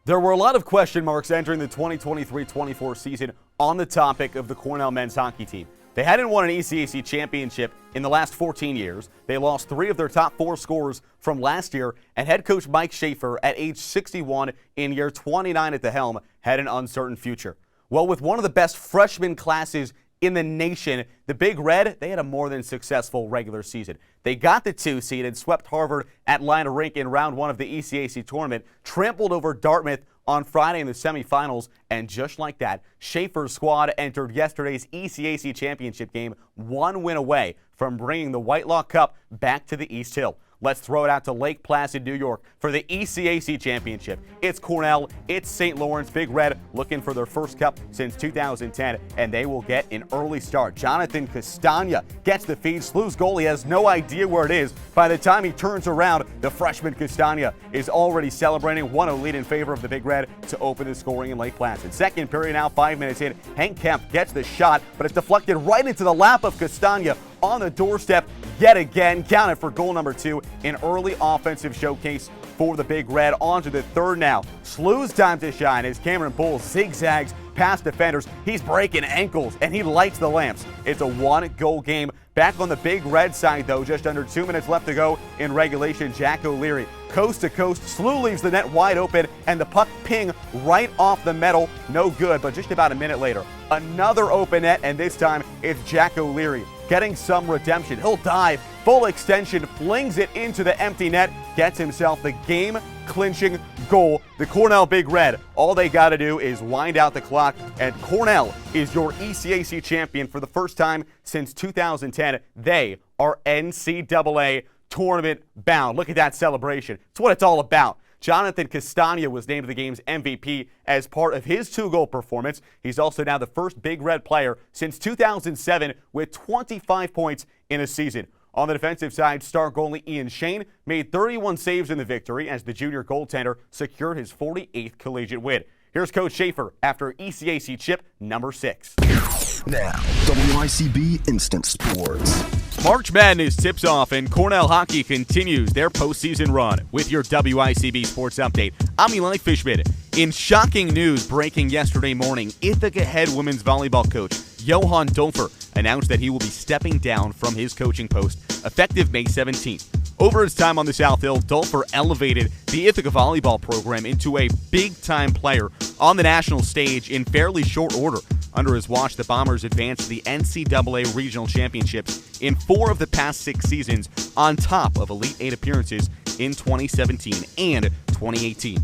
There were a lot of question marks entering the 2023-24 season on the topic of the Cornell men's hockey team. They hadn't won an ECAC championship in the last 14 years. They lost 3 of their top 4 scorers from last year, and head coach Mike Schaefer, at age 61 in year 29 at the helm, had an uncertain future. Well, with one of the best freshman classes in the nation, the Big Red, they had a more than successful regular season. They got the 2 seed and swept Harvard at Lina Rink in round 1 of the ECAC tournament, trampled over Dartmouth on Friday in the semifinals, and just like that, Schaefer's squad entered yesterday's ECAC championship game 1 win away from bringing the Whitelaw Cup back to the East Hill. Let's throw it out to Lake Placid, New York for the ECAC championship. It's Cornell, it's St. Lawrence, Big Red looking for their first cup since 2010, and they will get an early start. Jonathan Castagna gets the feed. SLU's goalie has no idea where it is. By the time he turns around, the freshman Castagna is already celebrating 1-0 lead in favor of the Big Red to open the scoring in Lake Placid. Second period now, 5 minutes in. Hank Kemp gets the shot, but it's deflected right into the lap of Castagna on the doorstep yet again. Counted for goal number 2, an early offensive showcase for the Big Red. On to the third now. SLU's time to shine as Cameron Bull zigzags past defenders. He's breaking ankles and he lights the lamps. It's a 1-goal game. Back on the Big Red side, though, just under 2 minutes left to go in regulation. Jack O'Leary, coast to coast. SLU leaves the net wide open, and the puck ping right off the metal. No good, but just about a minute later, another open net, and this time it's Jack O'Leary getting some redemption. He'll dive, full extension, flings it into the empty net, gets himself the game-clinching goal. The Cornell Big Red, all they got to do is wind out the clock, and Cornell is your ECAC champion for the first time since 2010. They are NCAA tournament bound. Look at that celebration. It's what it's all about. Jonathan Castagna was named the game's MVP as part of his 2-goal performance. He's also now the first Big Red player since 2007 with 25 points in a season. On the defensive side, star goalie Ian Shane made 31 saves in the victory as the junior goaltender secured his 48th collegiate win. Here's Coach Schaefer after ECAC chip number 6. Now, WICB Instant Sports. March Madness tips off and Cornell hockey continues their postseason run. With your WICB Sports Update, I'm Eli Fishman. In shocking news breaking yesterday morning, Ithaca head women's volleyball coach Johan Dolfer announced that he will be stepping down from his coaching post effective May 17th. Over his time on the South Hill, Dolfer elevated the Ithaca volleyball program into a big-time player on the national stage in fairly short order. Under his watch, the Bombers advanced to the NCAA Regional Championships in 4 of the past 6 seasons, on top of Elite 8 appearances in 2017 and 2018.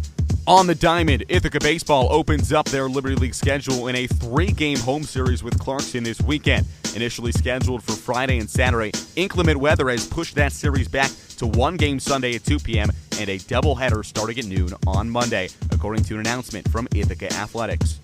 On the diamond, Ithaca baseball opens up their Liberty League schedule in a 3-game home series with Clarkson this weekend. Initially scheduled for Friday and Saturday, inclement weather has pushed that series back to 1 game Sunday at 2 p.m. and a doubleheader starting at noon on Monday, according to an announcement from Ithaca Athletics.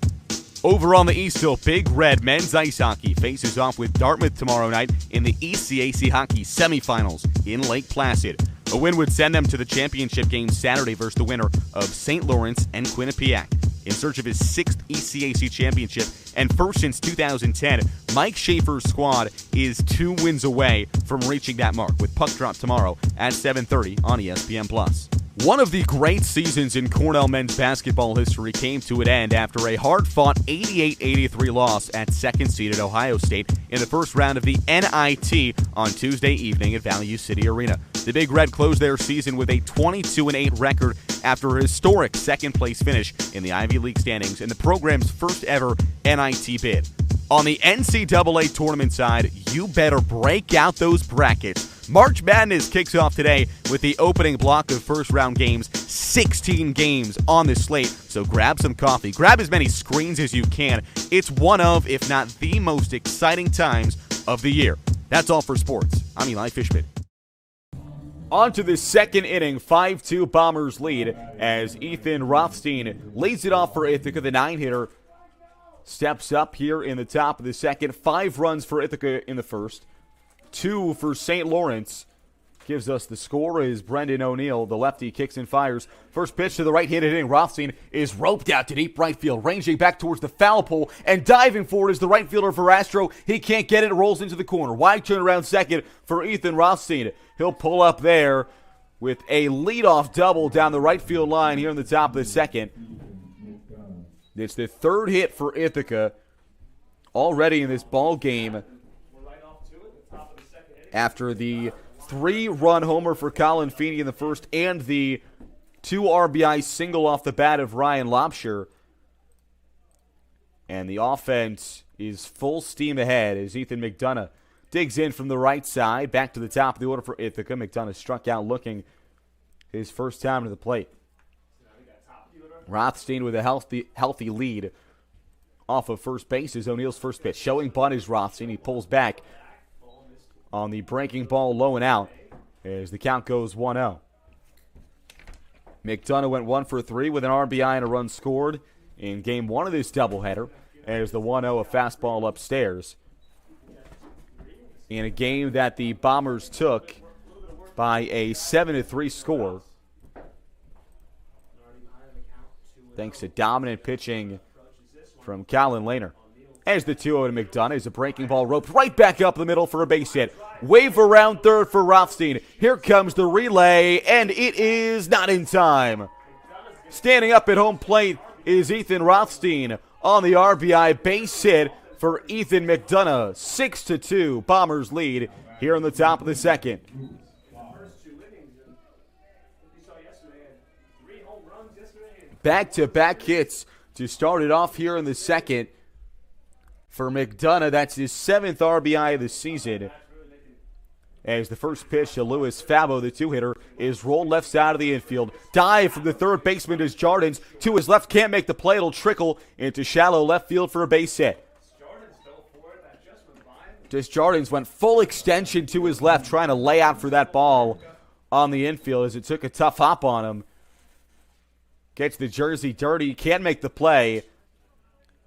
Over on the East Hill, Big Red men's ice hockey faces off with Dartmouth tomorrow night in the ECAC hockey semifinals in Lake Placid. A win would send them to the championship game Saturday versus the winner of St. Lawrence and Quinnipiac. In search of his 6th ECAC championship and first since 2010, Mike Schaefer's squad is 2 wins away from reaching that mark with puck drop tomorrow at 7:30 on ESPN+. One of the great seasons in Cornell men's basketball history came to an end after a hard-fought 88-83 loss at second-seeded Ohio State in the first round of the NIT on Tuesday evening at Value City Arena. The Big Red closed their season with a 22-8 record after a historic second-place finish in the Ivy League standings in the program's first-ever NIT bid. On the NCAA tournament side, you better break out those brackets. March Madness kicks off today with the opening block of first-round games, 16 games on the slate. So grab some coffee, grab as many screens as you can. It's one of, if not the most exciting times of the year. That's all for sports. I'm Eli Fishman. On to the second inning, 5-2 Bombers lead as Ethan Rothstein lays it off for Ithaca. The 9-hitter steps up here in the top of the second. 5 runs for Ithaca in the first. 2 for St. Lawrence. Gives us the score is Brendan O'Neill. The lefty kicks and fires. First pitch to the right-handed hitting. Rothstein is roped out to deep right field, ranging back towards the foul pole, and diving forward is the right fielder Verastro. He can't get it. Rolls into the corner. Wide turnaround second for Ethan Rothstein. He'll pull up there with a leadoff double down the right field line here in the top of the second. It's the third hit for Ithaca already in this ball game after the 3-run homer for Colin Feeney in the first and the 2 RBI single off the bat of Ryan Lobsher. And the offense is full steam ahead as Ethan McDonough digs in from the right side. Back to the top of the order for Ithaca. McDonough struck out looking his first time to the plate. Rothstein with a healthy lead off of first base is O'Neill's first pitch. Showing bunt is Rothstein. He pulls back on the breaking ball low and out as the count goes 1-0. McDonough went 1 for 3 with an RBI and a run scored in game 1 of this doubleheader as the 1-0 a fastball upstairs in a game that the Bombers took by a 7-3 score thanks to dominant pitching from Colin Lehner. As the 2-0 to McDonough is a breaking ball roped right back up the middle for a base hit. Wave around third for Rothstein. Here comes the relay, and it is not in time. Standing up at home plate is Ethan Rothstein on the RBI base hit for Ethan McDonough. 6-2, Bombers lead here in the top of the second. Back-to-back hits to start it off here in the second for McDonough. That's his 7th RBI of the season. As the first pitch to Louis Fabo, the 2-hitter, is rolled left side of the infield. Dive from the third baseman is Jardins. To his left, can't make the play. It'll trickle into shallow left field for a base hit. Jardins went full extension to his left, trying to lay out for that ball on the infield as it took a tough hop on him. Gets the jersey dirty, can't make the play,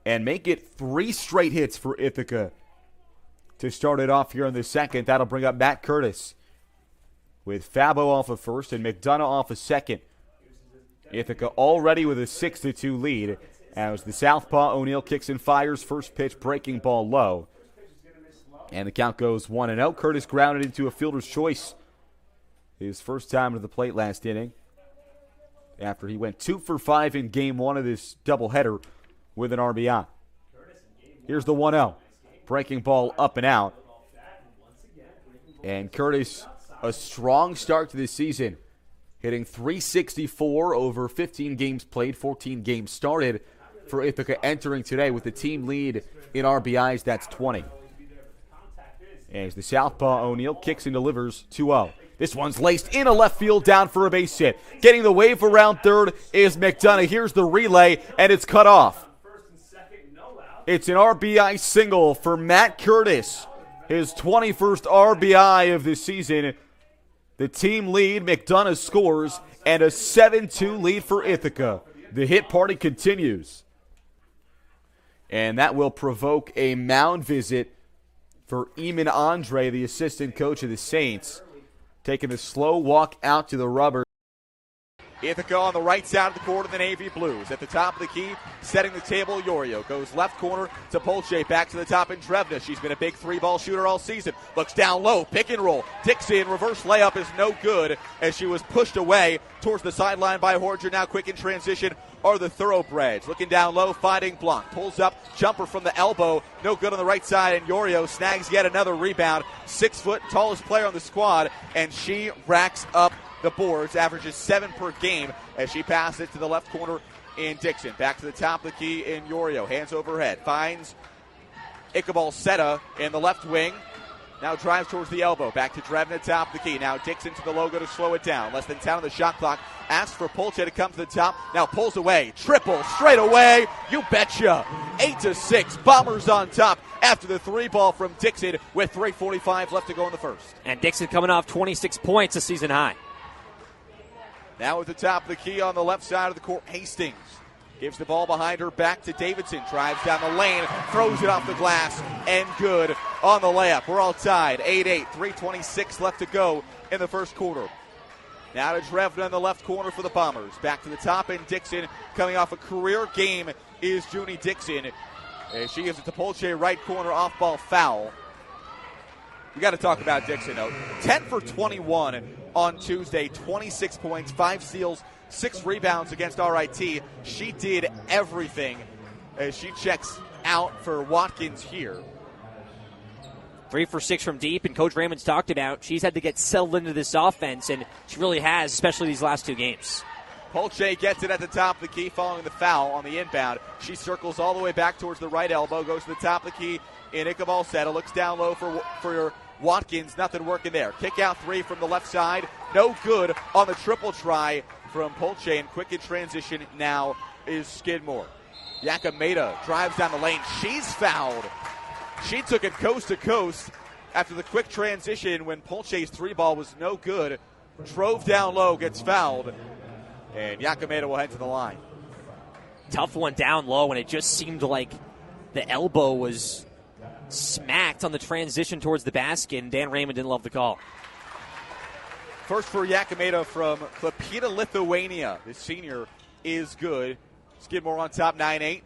and make it 3 straight hits for Ithaca to start it off here in the second. That'll bring up Matt Curtis with Fabo off of first and McDonough off of second. Ithaca already with a 6-2 lead as the southpaw O'Neill kicks and fires. First pitch, breaking ball low. And the count goes 1-0. Curtis grounded into a fielder's choice. His first time to the plate last inning after he went 2 for 5 in game 1 of this doubleheader with an RBI. Here's the 1-0. Breaking ball up and out. And Curtis, a strong start to this season, hitting .364 over 15 games played, 14 games started for Ithaca, entering today with the team lead in RBIs. That's 20. As the southpaw O'Neill kicks and delivers 2-0. This one's laced in a left field, down for a base hit. Getting the wave around third is McDonough. Here's the relay, and it's cut off. It's an RBI single for Matt Curtis, his 21st RBI of the season. The team lead, McDonough scores, and a 7-2 lead for Ithaca. The hit party continues. And that will provoke a mound visit for Eamon Andre, the assistant coach of the Saints, taking a slow walk out to the rubber. Ithaca on the right side of the court of the Navy Blues. At the top of the key, setting the table, Yorio goes left corner to Polche, back to the top in Drevna. She's been a big 3-ball shooter all season. Looks down low, pick and roll. Dixon, reverse layup is no good as she was pushed away towards the sideline by Horger. Now quick in transition are the Thoroughbreds. Looking down low, finding Blanc. Pulls up, jumper from the elbow. No good on the right side, and Yorio snags yet another rebound. 6 foot, tallest player on the squad, and she racks up the boards, averages 7 per game as she passes it to the left corner in Dixon. Back to the top of the key in Yorio. Hands overhead. Finds Iqbal Seta in the left wing. Now drives towards the elbow. Back to Drevna, top of the key. Now Dixon to the logo to slow it down. Less than 10 on the shot clock. Asks for Polche to come to the top. Now pulls away. Triple straight away. You betcha. 8-6. Bombers on top after the 3-ball from Dixon with 3:45 left to go in the first. And Dixon coming off 26 points, a season high. Now at the top of the key on the left side of the court, Hastings gives the ball behind her back to Davidson. Drives down the lane, throws it off the glass, and good on the layup. We're all tied, 8-8, 3:26 left to go in the first quarter. Now to Drevna in the left corner for the Bombers. Back to the top, and Dixon coming off a career game is Junie Dixon. As she gives it to Polche, right corner, off-ball foul. We got to talk about Dixon, though. 10 for 21 on Tuesday, 26 points, 5 steals, 6 rebounds against RIT. She did everything as she checks out for Watkins here. 3 for 6 from deep, and Coach Raymond's talked about she's had to get settled into this offense, and she really has, especially these last 2 games. Polche gets it at the top of the key following the foul on the inbound. She circles all the way back towards the right elbow, goes to the top of the key in Iqbal Seta, looks down low for Watkins, nothing working there. Kick out 3 from the left side, no good on the triple try from Polche, and quick in transition now is Skidmore. Yakameda drives down the lane, she's fouled. She took it coast to coast after the quick transition when Polche's 3-ball was no good. Drove down low, gets fouled, and Yakameda will head to the line. Tough one down low, and it just seemed like the elbow was smacked on the transition towards the basket, and Dan Raymond didn't love the call. First for Yakameda from Klaipėda, Lithuania. The senior is good. Skidmore on top, 9-8.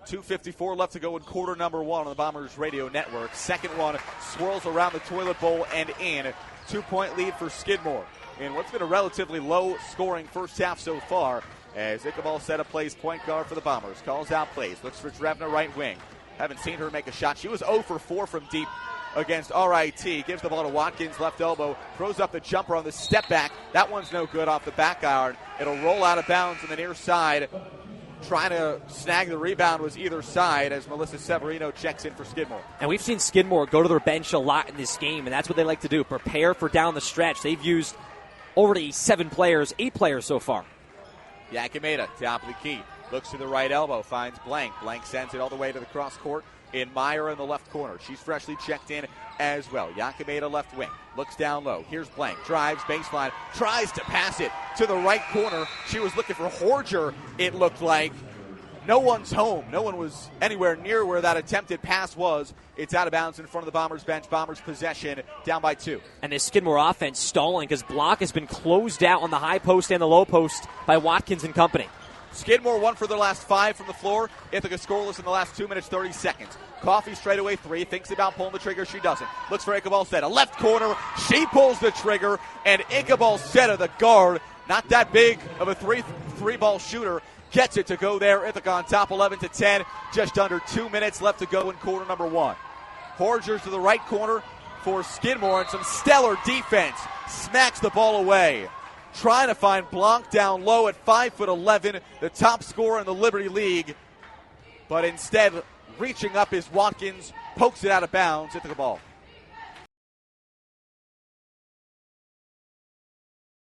2:54 left to go in quarter number 1 on the Bombers radio network. Second one swirls around the toilet bowl and in. 2-point lead for Skidmore in what's been a relatively low-scoring first half so far, as Iqbal Seta plays point guard for the Bombers. Calls out plays, looks for Drevna right wing. Haven't seen her make a shot. She was 0 for 4 from deep against RIT. Gives the ball to Watkins, left elbow, throws up the jumper on the step back. That one's no good off the back iron. It'll roll out of bounds on the near side. Trying to snag the rebound was either side as Melissa Severino checks in for Skidmore. And we've seen Skidmore go to their bench a lot in this game, and that's what they like to do, prepare for down the stretch. They've used already 8 players so far. Yakameda, top of the key, looks to the right elbow, finds Blank. Blank sends it all the way to the cross court in Meyer in the left corner. She's freshly checked in as well. Yakameda left wing, looks down low. Here's Blank, drives baseline, tries to pass it to the right corner. She was looking for Horger, it looked like. No one's home. No one was anywhere near where that attempted pass was. It's out of bounds in front of the Bombers bench. Bombers possession, down by 2. And this Skidmore offense stalling because block has been closed out on the high post and the low post by Watkins and company. Skidmore 1 for their last 5 from the floor. Ithaca scoreless in the last 2 minutes, 30 seconds. Coffee straightaway 3. Thinks about pulling the trigger. She doesn't. Looks for Iqbal Seta. Left corner. She pulls the trigger. And Iqbal Seta, the guard, not that big of a three-ball shooter, gets it to go there. Ithaca on top, 11-10. Just under 2 minutes left to go in quarter number 1. Horgers to the right corner for Skidmore, and some stellar defense. Smacks the ball away. Trying to find Blanc down low at 5'11", the top scorer in the Liberty League. But instead, reaching up is Watkins, pokes it out of bounds. Ithaca ball.